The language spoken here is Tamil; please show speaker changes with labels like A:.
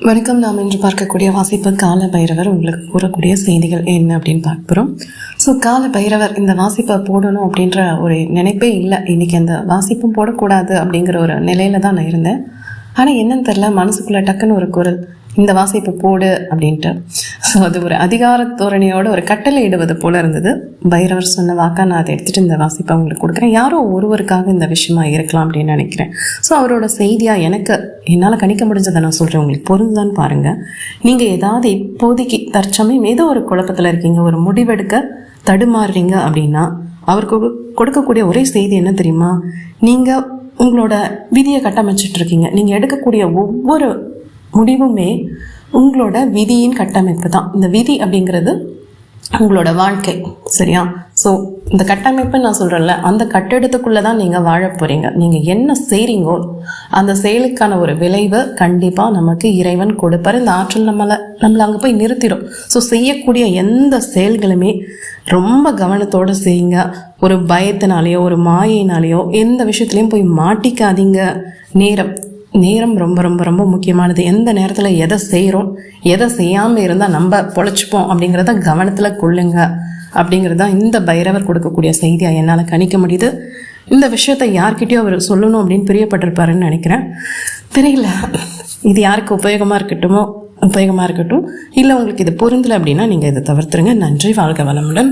A: வணக்கம். நாம் இன்று பார்க்கக்கூடிய வாசிப்பு கால பைரவர் உங்களுக்கு கூறக்கூடிய செய்திகள் என்ன அப்படின்னு பார்க்குறோம். ஸோ கால பைரவர் இந்த வாசிப்பை போடணும் அப்படின்ற ஒரு நினைப்பே இல்லை. இன்றைக்கி அந்த வாசிப்பும் போடக்கூடாது அப்படிங்கிற ஒரு நிலையில தான் நான் இருந்தேன். ஆனால் என்னன்னு தெரில, மனசுக்குள்ளே டக்குன்னு ஒரு குரல், இந்த வாசிப்பு போடு அப்படின்ட்டு. ஸோ அது ஒரு அதிகார தோரணையோட ஒரு கட்டளை இடுவது போல இருந்தது. பைரவர் சொன்ன வாக்கா நான் அதை எடுத்துகிட்டு இந்த வாசிப்பை அவங்களுக்கு கொடுக்குறேன். யாரோ ஒருவருக்காக இந்த விஷயமா இருக்கலாம் அப்படின்னு நினைக்கிறேன். ஸோ அவரோட செய்தியாக என்னால் கணிக்க முடிஞ்சதை நான் சொல்கிறேன். உங்களுக்கு பொருந்துதான்னு பாருங்கள். நீங்கள் ஏதாவது இப்போதைக்கு தற்சமயம் ஏதோ ஒரு குழப்பத்தில் இருக்கீங்க, ஒரு முடிவெடுக்க தடுமாறுறீங்க அப்படின்னா அவருக்கு கொடுக்கக்கூடிய ஒரே செய்தி என்ன தெரியுமா? நீங்கள் உங்களோட விதியை கட்டமைச்சிட்டு இருக்கீங்க. நீங்கள் எடுக்கக்கூடிய ஒவ்வொரு முடிவுமே உங்களோட விதியின் கட்டமைப்பு தான். இந்த விதி அப்படிங்கிறது உங்களோட வாழ்க்கை, சரியா? ஸோ இந்த கட்டமைப்பு நான் சொல்கிறேன்ல, அந்த கட்டிடத்துக்குள்ளே தான் நீங்கள் வாழ போகிறீங்க. நீங்கள் என்ன செய்கிறீங்கோ அந்த செயலுக்கான ஒரு விளைவு கண்டிப்பாக நமக்கு இறைவன் கொடுப்பார். இந்த ஆற்றல் நம்மளை அங்கே போய் நிறுத்திடும். ஸோ செய்யக்கூடிய எந்த செயல்களுமே ரொம்ப கவனத்தோடு செய்யுங்க. ஒரு பயத்தினாலேயோ ஒரு மாயினாலேயோ எந்த விஷயத்துலையும் போய் மாட்டிக்காதீங்க. நேரம் ரொம்ப ரொம்ப ரொம்ப முக்கியமானது. எந்த நேரத்தில் எதை செய்கிறோம், எதை செய்யாமல் இருந்தால் நம்ம பொழைச்சிப்போம் அப்படிங்கிறத கவனத்தில் கொள்ளுங்க அப்படிங்கிறது தான் இந்த பைரவர் கொடுக்கக்கூடிய செய்தியாக என்னால் கணிக்க முடியுது. இந்த விஷயத்தை யார்கிட்டயோ அவர் சொல்லணும் அப்படின்னு பிரியப்பட்டிருப்பாருன்னு நினைக்கிறேன். தெரியல, இது யாருக்கு உபயோகமாக இருக்கட்டும், இல்லை உங்களுக்கு இது பொருந்தலை அப்படின்னா நீங்கள் இதை தவிர்த்துருங்க. நன்றி. வாழ்க வளமுடன்.